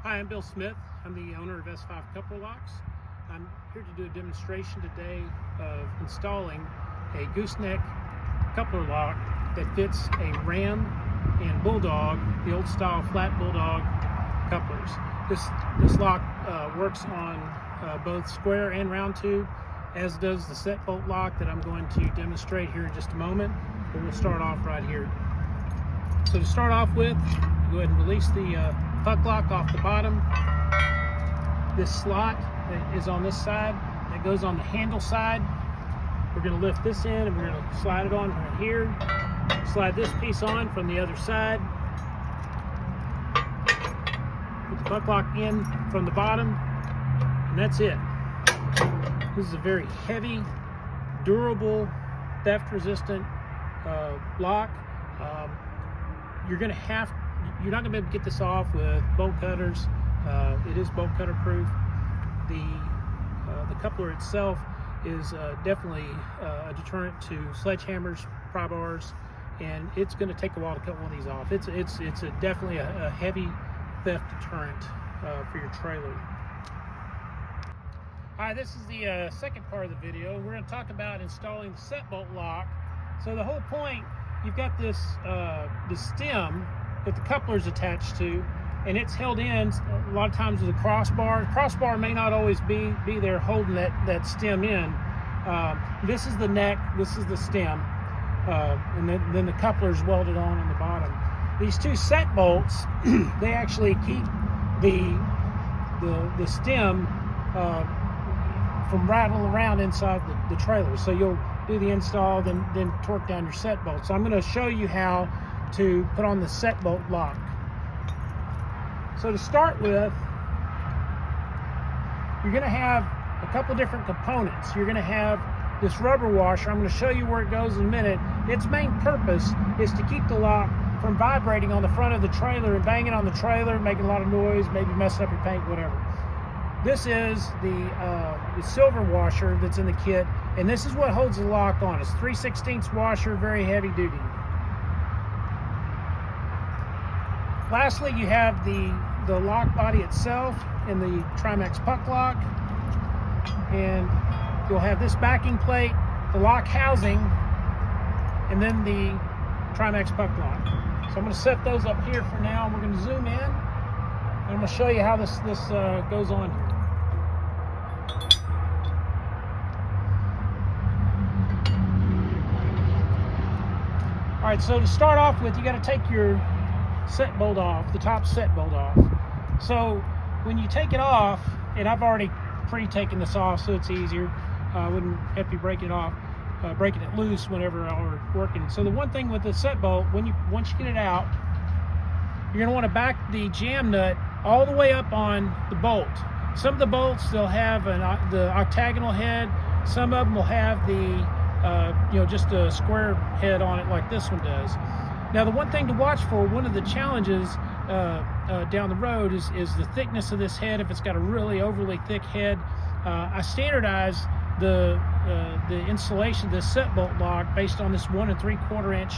Hi, I'm Bill Smith. I'm the owner of S5 Coupler Locks. I'm here to do a demonstration today of installing a gooseneck coupler lock that fits a Ram and Bulldog, the old style flat Bulldog couplers. This lock works on both square and round tube, as does the set bolt lock that I'm going to demonstrate here in just a moment. But we'll start off right here. So to start off with, go ahead and release the puck lock off the bottom. This slot that is on this side, that goes on the handle side. We're going to lift this in and we're going to slide it on right here. Slide this piece on from the other side. Put the puck lock in from the bottom, and that's it. This is a very heavy, durable, theft-resistant lock. You're not going to be able to get this off with bolt cutters. It is bolt cutter proof. The coupler itself is definitely a deterrent to sledgehammers, pry bars, and it's going to take a while to cut one of these off. It's definitely a heavy theft deterrent for your trailer. All right, this is the second part of the video. We're going to talk about installing the set bolt lock. So the whole point, you've got this the stem that the coupler is attached to, and it's held in a lot of times with a crossbar. The crossbar may not always be there holding that stem in. This is the neck, this is the stem, and then the coupler is welded on the bottom. These two set bolts, they actually keep the stem from rattling around inside the trailer. So you'll do the install, then torque down your set bolt. So I'm going to show you how to put on the set bolt lock. So to start with, you're going to have a couple different components. You're going to have this rubber washer. I'm going to show you where it goes in a minute. Its main purpose is to keep the lock from vibrating on the front of the trailer and banging on the trailer, making a lot of noise, maybe messing up your paint, whatever. This is the silver washer that's in the kit, and this is what holds the lock on. It's 3/16 washer, very heavy duty. Lastly, you have the lock body itself in the Trimax puck lock, and you'll have this backing plate, the lock housing, and then the Trimax puck lock. So I'm going to set those up here for now, and we're going to zoom in, and I'm going to show you how this goes on here. All right, so to start off with, you got to take your set bolt off, the top set bolt off. So when you take it off, and I've already pre-taken this off so it's easier, I wouldn't have you breaking it loose whenever we're working. So the one thing with the set bolt, once you get it out, you're going to want to back the jam nut all the way up on the bolt. Some of the bolts, they'll have the octagonal head. Some of them will have the just a square head on it like this one does. Now the one thing to watch for, one of the challenges down the road is the thickness of this head. If it's got a really overly thick head, I standardize the installation of this set bolt lock based on this 1 3/4 inch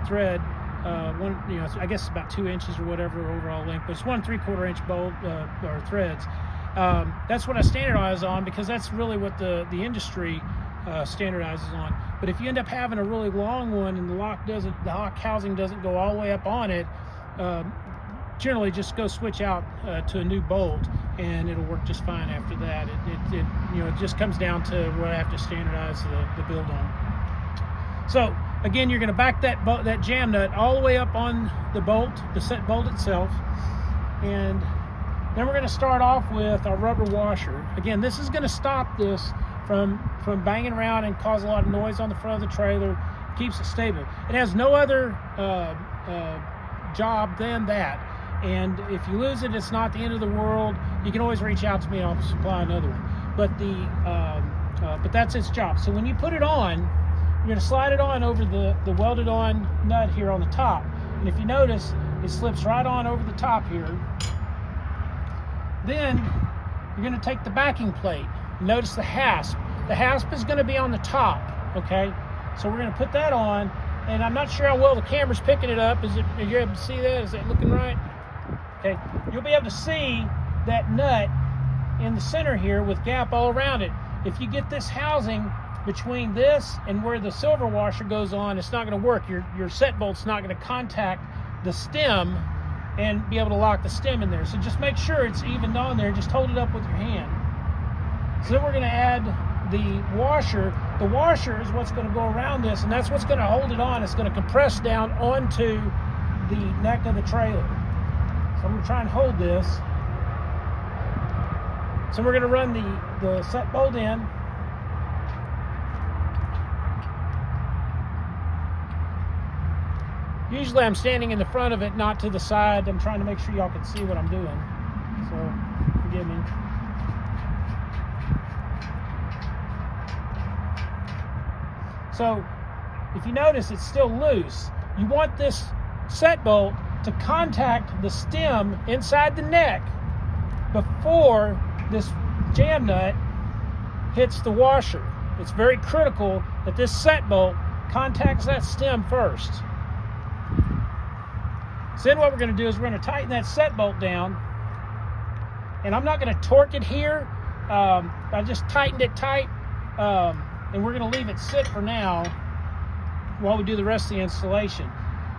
thread. I guess it's about 2 inches or whatever overall length, but it's 1 3/4 inch bolt or threads. That's what I standardize on, because that's really what the industry standardizes on. But if you end up having a really long one and the lock housing doesn't go all the way up on it, generally just go switch out to a new bolt, and it'll work just fine after that. It just comes down to what I have to standardize the build on. So again, you're going to back that jam nut all the way up on the bolt, the set bolt itself, and then we're going to start off with our rubber washer. Again, this is going to stop this from banging around and cause a lot of noise on the front of the trailer. Keeps it stable. It has no other job than that. And if you lose it, it's not the end of the world. You can always reach out to me and I'll supply another one. But that's its job. So when you put it on, you're going to slide it on over the welded on nut here on the top. And if you notice, it slips right on over the top here. Then you're going to take the backing plate. Notice the hasp. The hasp is going to be on the top, okay? So we're going to put that on, and I'm not sure how well the camera's picking it up. Are you able to see that? Is that looking right? Okay, you'll be able to see that nut in the center here with gap all around it. If you get this housing between this and where the silver washer goes on, it's not going to work. Your set bolt's not going to contact the stem and be able to lock the stem in there. So just make sure it's evened on there. Just hold it up with your hand. So then we're going to add the washer. The washer is what's going to go around this, and that's what's going to hold it on. It's going to compress down onto the neck of the trailer. So I'm going to try and hold this. So we're going to run the set bolt in. Usually I'm standing in the front of it, not to the side. I'm trying to make sure y'all can see what I'm doing. So forgive me. So if you notice, it's still loose. You want this set bolt to contact the stem inside the neck before this jam nut hits the washer. It's very critical that this set bolt contacts that stem first. So then what we're going to do is we're going to tighten that set bolt down, and I'm not going to torque it here. I just tightened it tight, and we're going to leave it sit for now while we do the rest of the installation.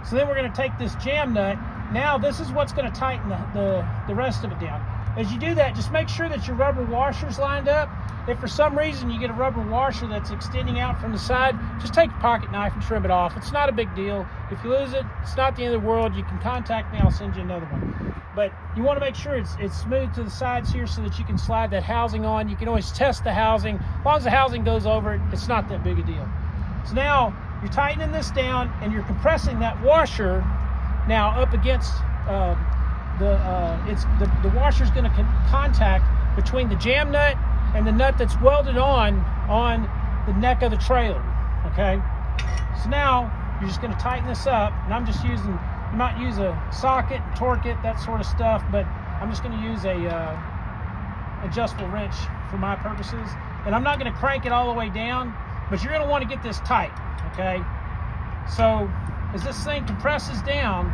So then we're going to take this jam nut. Now this is what's going to tighten the rest of it down. As you do that, just make sure that your rubber washer's lined up. If for some reason you get a rubber washer that's extending out from the side, just take a pocket knife and trim it off. It's not a big deal. If you lose it, it's not the end of the world. You can contact me, I'll send you another one. But you want to make sure it's smooth to the sides here so that you can slide that housing on. You can always test the housing. As long as the housing goes over it, it's not that big a deal. So now you're tightening this down and you're compressing that washer now up against the washer's going to contact between the jam nut and the nut that's welded on the neck of the trailer. Okay, so now you're just going to tighten this up, and I'm just using, you might use a socket, torque it, that sort of stuff, but I'm just going to use a adjustable wrench for my purposes, and I'm not going to crank it all the way down, but you're going to want to get this tight. Okay, so as this thing compresses down,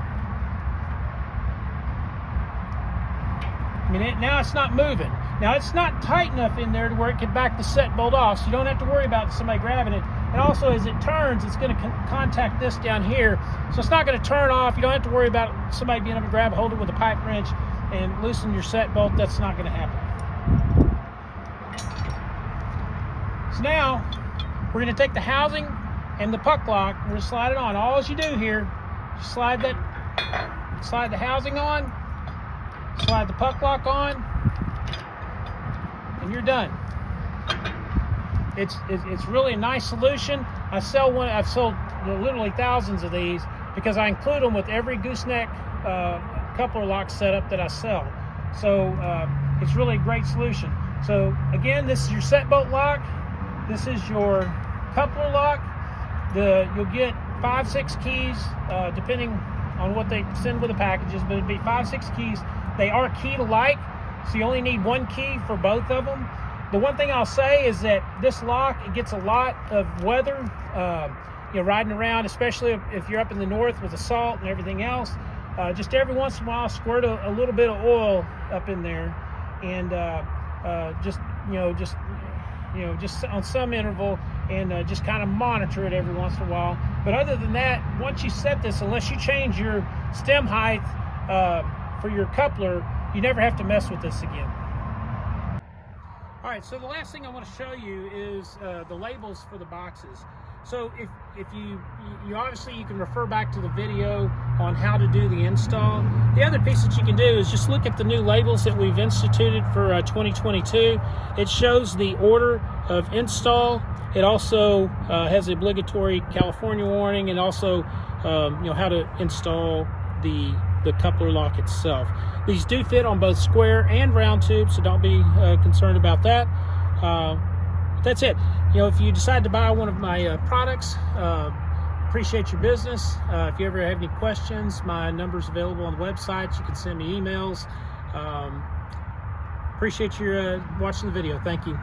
I mean, now it's not moving. Now it's not tight enough in there to where it can back the set bolt off, so you don't have to worry about somebody grabbing it. And also, as it turns, it's going to contact this down here, so it's not going to turn off. You don't have to worry about somebody being able to grab hold of it with a pipe wrench and loosen your set bolt. That's not going to happen. So now we're going to take the housing and the puck lock. We're going to slide it on. All you do here, just slide the housing on, slide the puck lock on, and you're done. It's really a nice solution. I've sold literally thousands of these because I include them with every gooseneck coupler lock setup that I sell. So it's really a great solution. So again, this is your set bolt lock. This is your coupler lock. You'll get 5-6 keys depending on what they send with the packages, but it'd be 5-6 keys. They are key to like, so you only need one key for both of them. The one thing I'll say is that this lock, it gets a lot of weather, riding around, especially if you're up in the north with the salt and everything else. Just every once in a while, squirt a little bit of oil up in there, and just on some interval, and just kind of monitor it every once in a while. But other than that, once you set this, unless you change your stem height for your coupler, you never have to mess with this again. All right, so the last thing I want to show you is the labels for the boxes. So if you obviously, you can refer back to the video on how to do the install. The other piece that you can do is just look at the new labels that we've instituted for 2022. It shows the order of install. It also has the obligatory California warning, and also how to install the coupler lock itself. These do fit on both square and round tubes, so don't be concerned about that. That's it. If you decide to buy one of my products, appreciate your business. If you ever have any questions, my number's available on the website. You can send me emails. Appreciate your watching the video. Thank you.